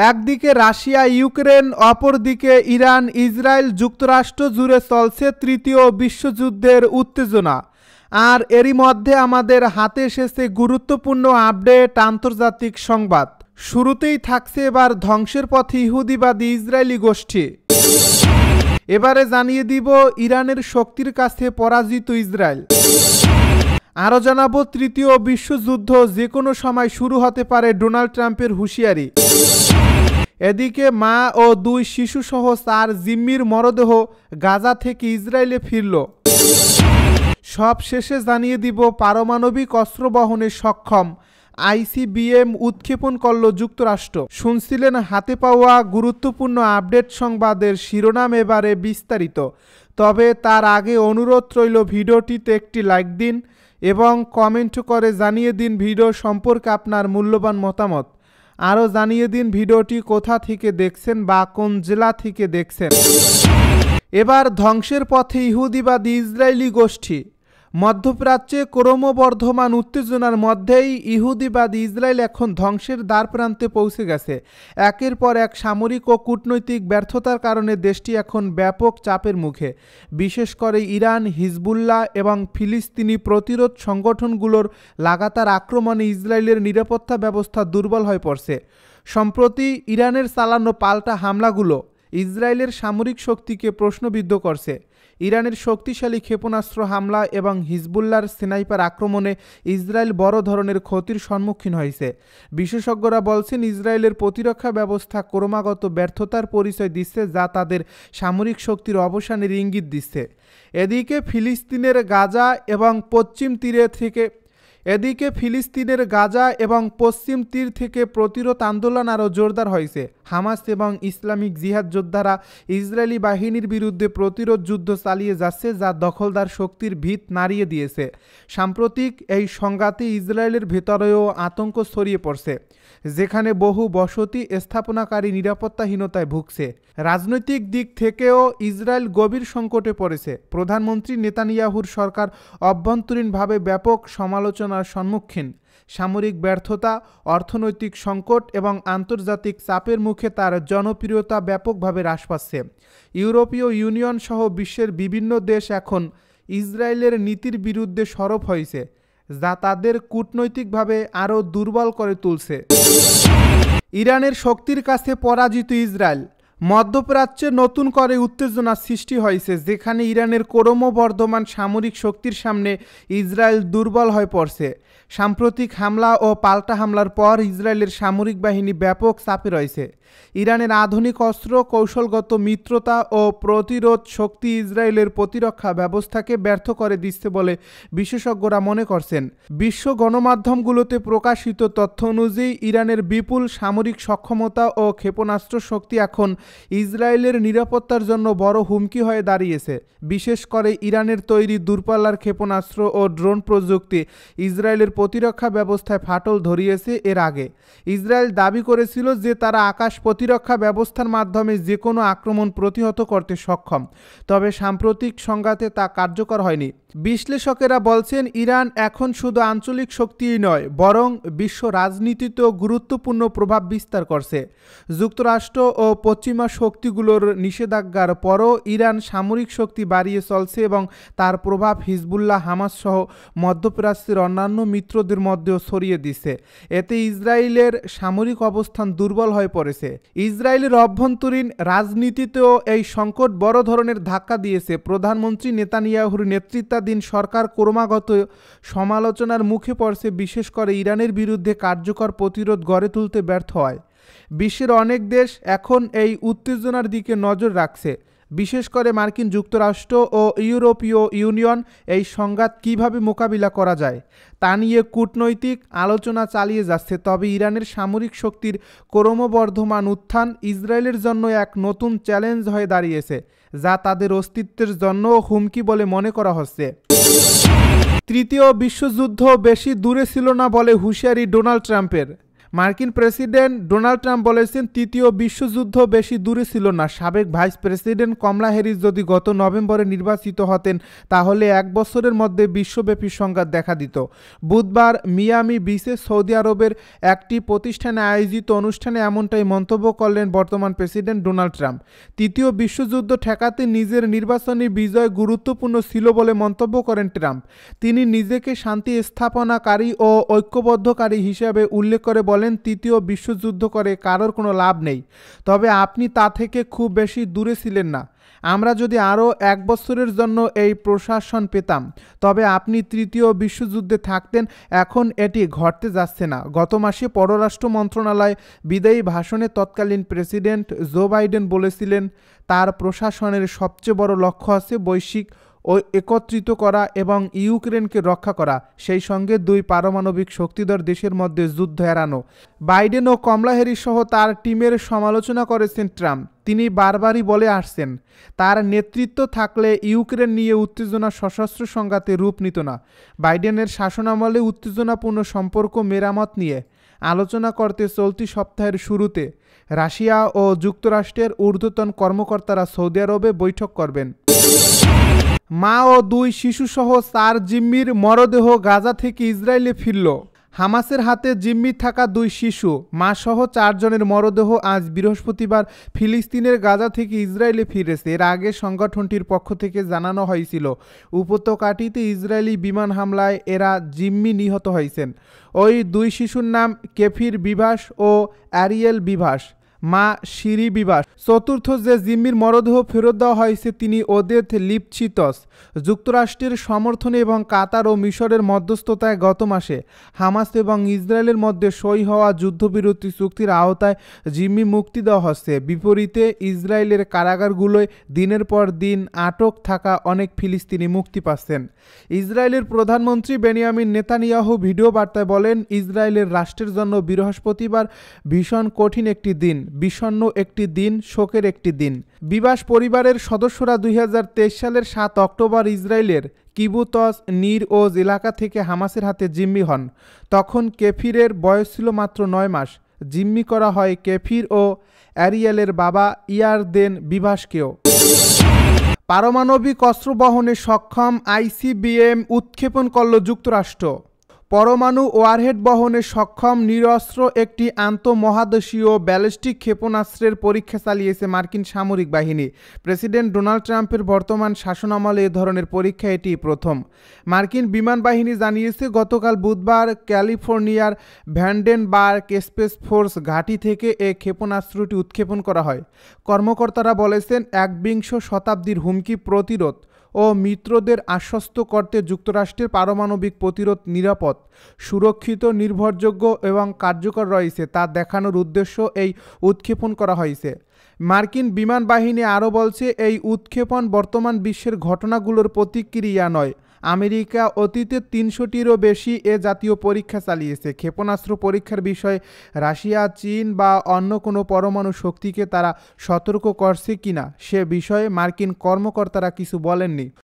একদিকে Russia Ukraine, অপরদিকে Iran Israel যুক্তরাষ্ট্র জুড়ে চলছে তৃতীয় বিশ্বযুদ্ধের উত্তেজনা। আর এরই মধ্যে আমাদের হাতে এসেছে গুরুত্বপূর্ণ আপডেট, আন্তর্জাতিক সংবাদ। শুরুতেই থাকছে এবার ধ্বংসের পথে ইহুদিবাদী ইসরায়েলি গোষ্ঠী। এবারে জানিয়ে দিব ইরানের শক্তির কাছে পরাজিত ইসরায়েল। আরও জানাবো তৃতীয় বিশ্বযুদ্ধ যে কোনো সময় শুরু হতে পারে ডোনাল্ড ট্রাম্পের হুঁশিয়ারি। এদিকে মা ও 2 শিশুসহ 4 জিম্মির মরদেহ গাজা থেকে ইসরায়েলে ফিরল। সব শেষে জানিয়ে দিব পারমাণবিক অস্ত্র বহনে সক্ষম ICBM উৎক্ষেপণ করল যুক্তরাষ্ট্র। শুনছিলেন হাতে পাওয়া গুরুত্বপূর্ণ আপডেট সংবাদের শিরোনাম, এবারে বিস্তারিত। তবে তার আগে অনুরোধ রইল ভিডিওটিতে একটি লাইক দিন এবং কমেন্ট করে জানিয়ে দিন ভিডিও সম্পর্কে আপনার মূল্যবান মতামত। আরও জানিয়ে দিন ভিডিওটি কোথা থেকে দেখছেন বা কোন জেলা থেকে দেখছেন। এবার ধ্বংসের পথে ইহুদিবাদী ইসরায়েলি গোষ্ঠী। মধ্যপ্রাচ্যে ক্রমবর্ধমান উত্তেজনার মধ্যেই ইহুদিবাদী ইসরায়েল এখন ধ্বংসের দ্বারপ্রান্তে পৌঁছে গেছে। একের পর এক সামরিক ও কূটনৈতিক ব্যর্থতার কারণে দেশটি এখন ব্যাপক চাপের মুখে। বিশেষ করে ইরান, হিজবুল্লাহ এবং ফিলিস্তিনি প্রতিরোধ সংগঠনগুলোর লাগাতার আক্রমণে ইসরায়েলের নিরাপত্তা ব্যবস্থা দুর্বল হয়ে পড়ছে। সম্প্রতি ইরানের চালানো পাল্টা হামলাগুলো ইসরায়েলের সামরিক শক্তিকে প্রশ্নবিদ্ধ করছে। ইরানের শক্তিশালী ক্ষেপণাস্ত্র হামলা এবং হিজবুল্লাহর স্নাইপার আক্রমণে ইসরায়েল বড় ধরনের ক্ষতির সম্মুখীন হয়েছে। বিশেষজ্ঞরা বলছেন ইসরায়েলের প্রতিরক্ষা ব্যবস্থা ক্রমাগত ব্যর্থতার পরিচয় দিচ্ছে, যা তাদের সামরিক শক্তির অবসানের ইঙ্গিত দিচ্ছে। এদিকে ফিলিস্তিনের গাজা এবং পশ্চিম তীর থেকে প্রতিরোধ আন্দোলন আরও জোরদার হয়েছে। হামাস এবং ইসলামিক জিহাদ যোদ্ধারা ইসরায়েলি বাহিনীর বিরুদ্ধে প্রতিরোধ যুদ্ধ চালিয়ে যাচ্ছে, যা দখলদার শক্তির ভিত নাড়িয়ে দিয়েছে। সাম্প্রতিক এই সংঘাতে ইসরায়েলের ভেতরেও আতঙ্ক ছড়িয়ে পড়ছে, যেখানে বহু বসতি স্থাপনাকারী নিরাপত্তাহীনতায় ভুগছে। রাজনৈতিক দিক থেকেও ইসরায়েল গভীর সংকটে পড়েছে। প্রধানমন্ত্রী নেতানিয়াহুর সরকার অভ্যন্তরীণভাবে ব্যাপক সমালোচনার সম্মুখীন। সামরিক ব্যর্থতা, অর্থনৈতিক সংকট এবং আন্তর্জাতিক চাপের মুখে তার জনপ্রিয়তা ব্যাপকভাবে হ্রাস পাচ্ছে। ইউরোপীয় ইউনিয়ন সহ বিশ্বের বিভিন্ন দেশ এখন ইসরায়েলের নীতির বিরুদ্ধে সরব হয়েছে, যা তাদের কূটনৈতিকভাবে আরও দুর্বল করে তুলছে। ইরানের শক্তির কাছে পরাজিত ইসরায়েল। মধ্যপ্রাচ্যে নতুন করে উত্তেজনা সৃষ্টি হয়েছে, যেখানে ইরানের ক্রমবর্ধমান সামরিক শক্তির সামনে ইসরায়েল দুর্বল হয়ে পড়ছে। সাম্প্রতিক হামলা ও পাল্টা হামলার পর ইসরায়েলের সামরিক বাহিনী ব্যাপক চাপে রয়েছে। ইরানের আধুনিক অস্ত্র, কৌশলগত মিত্রতা ও প্রতিরোধ শক্তি ইসরায়েলের প্রতিরক্ষা ব্যবস্থাকে ব্যর্থ করে দিচ্ছে বলে বিশেষজ্ঞরা মনে করছেন। বিশ্ব গণমাধ্যমগুলোতে প্রকাশিত তথ্য অনুযায়ী ইরানের বিপুল সামরিক সক্ষমতা ও ক্ষেপণাস্ত্র শক্তি এখন ইসরায়েলের নিরাপত্তার জন্য বড় হুমকি হয়ে দাঁড়িয়েছে। বিশেষ করে ইরানের তৈরি দূরপাল্লার ক্ষেপণাস্ত্র ও ড্রোন প্রযুক্তি ইসরায়েলের প্রতিরক্ষা ব্যবস্থায় ফাটল ধরিয়েছে। এর আগে ইসরায়েল দাবি করেছিল যে তারা আকাশ প্রতিরক্ষা ব্যবস্থার মাধ্যমে যে কোনো আক্রমণ প্রতিহত করতে সক্ষম, তবে সাম্প্রতিক সংঘাতে তা কার্যকর হয়নি। বিশ্লেষকেরা বলছেন ইরান এখন শুধু আঞ্চলিক শক্তিই নয়, বরং বিশ্ব রাজনীতিতেও গুরুত্বপূর্ণ প্রভাব বিস্তার করছে। যুক্তরাষ্ট্র ও পশ্চিমা শক্তিগুলোর নিষেধাজ্ঞার পরও ইরান সামরিক শক্তি বাড়িয়ে চলছে এবং তার প্রভাব হিজবুল্লাহ, হামাস সহ মধ্যপ্রাচ্যের অন্যান্য মিত্রদের মধ্যেও ছড়িয়ে দিচ্ছে। এতে ইসরায়েলের সামরিক অবস্থান দুর্বল হয়ে পড়েছে। ইসরায়েলের অভ্যন্তরীণ রাজনীতিতেও এই সংকট বড় ধরনের ধাক্কা দিয়েছে। প্রধানমন্ত্রী নেতানিয়াহুর নেতৃত্বাধীন সরকার ক্রমাগত সমালোচনার মুখে পড়ছে, বিশেষ করে ইরানের বিরুদ্ধে কার্যকর প্রতিরোধ গড়ে তুলতে ব্যর্থ হয়। বিশ্বের অনেক দেশ এখন এই উত্তেজনার দিকে নজর রাখছে, বিশেষ করে মার্কিন যুক্তরাষ্ট্র ও ইউরোপীয় ইউনিয়ন এই সংঘাত কিভাবে মোকাবিলা করা যায় তা নিয়ে কূটনৈতিক আলোচনা চালিয়ে যাচ্ছে। তবে ইরানের সামরিক শক্তির ক্রমবর্ধমান উত্থান ইসরায়েলের জন্য এক নতুন চ্যালেঞ্জ হয়ে দাঁড়িয়েছে, যা তাদের অস্তিত্বের জন্য হুমকি বলে মনে করা হচ্ছে। তৃতীয় বিশ্বযুদ্ধ বেশি দূরে ছিল না বলে হুঁশিয়ারি ডোনাল্ড ট্রাম্পের। মার্কিন প্রেসিডেন্ট ডোনাল্ড ট্রাম্প বলেছেন, তৃতীয় বিশ্বযুদ্ধ বেশি দূরে ছিল না। সাবেক ভাইস প্রেসিডেন্ট কমলা হ্যারিস যদি গত নভেম্বরে নির্বাচিত হতেন, তাহলে 1 বছরের মধ্যে বিশ্বব্যাপী সংঘাত দেখা দিত। বুধবার মিয়ামি বিচে সৌদি আরবের একটি প্রতিষ্ঠানে আয়োজিত অনুষ্ঠানে এমনটাই মন্তব্য করলেন বর্তমান প্রেসিডেন্ট ডোনাল্ড ট্রাম্প। তৃতীয় বিশ্বযুদ্ধ ঠেকাতে নিজের নির্বাচনী বিজয় গুরুত্বপূর্ণ ছিল বলে মন্তব্য করেন ট্রাম্প। তিনি নিজেকে শান্তি স্থাপনাকারী ও ঐক্যবদ্ধকারী হিসেবে উল্লেখ করে বলেন, তৃতীয় বিশ্বযুদ্ধ করে কারোর কোনো লাভ নেই, তবে আপনি তা থেকে খুব বেশি দূরে ছিলেন না। আমরা যদি আরও 1 বছরের জন্য এই প্রশাসন পেতাম, তবে আপনি তৃতীয় বিশ্বযুদ্ধে থাকতেন। এখন এটি ঘটতে যাচ্ছে না। গত মাসে পররাষ্ট্র মন্ত্রণালয় বিদায়ী ভাষণে তৎকালীন প্রেসিডেন্ট জো বাইডেন বলেছিলেন, তার প্রশাসনের সবচেয়ে বড় লক্ষ্য আছে বৈশ্বিক একত্রিত করা এবং ইউক্রেনকে রক্ষা করা, সেই সঙ্গে 2 পারমাণবিক শক্তিধর দেশের মধ্যে যুদ্ধ এড়ানো। বাইডেন ও কমলা হ্যারিস সহ তার টিমের সমালোচনা করেছেন ট্রাম্প। তিনি বারবারই বলে আসছেন, তার নেতৃত্ব থাকলে ইউক্রেন নিয়ে উত্তেজনা সশস্ত্র সংঘাতে রূপ নিত না। বাইডেনের শাসনামলে উত্তেজনাপূর্ণ সম্পর্ক মেরামত নিয়ে আলোচনা করতে চলতি সপ্তাহের শুরুতে রাশিয়া ও যুক্তরাষ্ট্রের ঊর্ধ্বতন কর্মকর্তারা সৌদি আরবে বৈঠক করবেন। মা ও 2 শিশুসহ 4 জিম্মির মরদেহ গাজা থেকে ইসরায়েলে ফিরল। হামাসের হাতে জিম্মি থাকা 2 শিশু, মা সহ 4 জনের মরদেহ আজ বৃহস্পতিবার ফিলিস্তিনের গাজা থেকে ইসরায়েলে ফিরেছে। এর আগে সংগঠনটির পক্ষ থেকে জানানো হয়েছিল, উপত্যকাটিতে ইসরায়েলি বিমান হামলায় এরা জিম্মি নিহত হয়েছেন। ওই 2 শিশুর নাম কেফির বিভাস ও অ্যারিয়েল বিভাস, মা শিরি বিভাস। চতুর্থ যে জিম্মির মরদেহ ফেরত দেওয়া হয়েছে তিনি ওদেথ লিপচিতস। যুক্তরাষ্ট্রের সমর্থনে এবং কাতার ও মিশরের মধ্যস্থতায় গত মাসে হামাস এবং ইসরায়েলের মধ্যে সই হওয়া যুদ্ধবিরতি চুক্তির আওতায় জিম্মি মুক্তি দেওয়া হচ্ছে। বিপরীতে ইসরায়েলের কারাগারগুলোয় দিনের পর দিন আটক থাকা অনেক ফিলিস্তিনি মুক্তি পাচ্ছেন। ইসরায়েলের প্রধানমন্ত্রী বেনিয়ামিন নেতানিয়াহু ভিডিও বার্তায় বলেন, ইসরায়েলের রাষ্ট্রের জন্য বৃহস্পতিবার ভীষণ কঠিন একটি দিন, বিষণ্ণ একটি দিন, শোকের একটি দিন। বিবাস পরিবারের সদস্যরা 2023 সালের 7 অক্টোবর ইসরায়েলের কিবুতস নির ওজ এলাকা থেকে হামাসের হাতে জিম্মি হন। তখন কেফিরের বয়স ছিল মাত্র 9 মাস। জিম্মি করা হয় কেফির ও অ্যারিয়েলের বাবা ইয়ারদেন বিভাসকেও। পারমাণবিক অস্ত্র বহনে সক্ষম আইসিবিএম উৎক্ষেপণ করল যুক্তরাষ্ট্র। পরমাণু ওয়ারহেড বহনে সক্ষম নিরস্ত্র একটি আন্তঃমহাদেশীয় ব্যালিস্টিক ক্ষেপণাস্ত্রের পরীক্ষা চালিয়েছে মার্কিন সামরিক বাহিনী। প্রেসিডেন্ট ডোনাল্ড ট্রাম্পের বর্তমান শাসনামলে এ ধরনের পরীক্ষা এটি প্রথম। মার্কিন বিমান বাহিনী জানিয়েছে, গতকাল বুধবার ক্যালিফোর্নিয়ার ভ্যান্ডেনবার্গ স্পেস ফোর্স ঘাঁটি থেকে এ ক্ষেপণাস্ত্রটি উৎক্ষেপণ করা হয়। কর্মকর্তারা বলেছেন, 21 শতাব্দীর হুমকি প্রতিরোধ ও মিত্রদের আশ্বস্ত করতে যুক্তরাষ্ট্রের পারমাণবিক প্রতিরোধ নিরাপদ, সুরক্ষিত, নির্ভরযোগ্য এবং কার্যকর রয়েছে তা দেখানোর উদ্দেশ্য এই উৎক্ষেপণ করা হয়েছে। মার্কিন বিমান বাহিনী আরও বলছে, এই উৎক্ষেপণ বর্তমান বিশ্বের ঘটনাগুলোর প্রতিক্রিয়া নয়। আমেরিকা অতীতে 300টিরও বেশি এ জাতীয় পরীক্ষা চালিয়েছে। ক্ষেপণাস্ত্র পরীক্ষার বিষয়ে রাশিয়া, চীন বা অন্য কোনো পরমাণু শক্তিকে তারা সতর্ক করছে কিনা সে বিষয়ে মার্কিন কর্মকর্তারা কিছু বলেননি।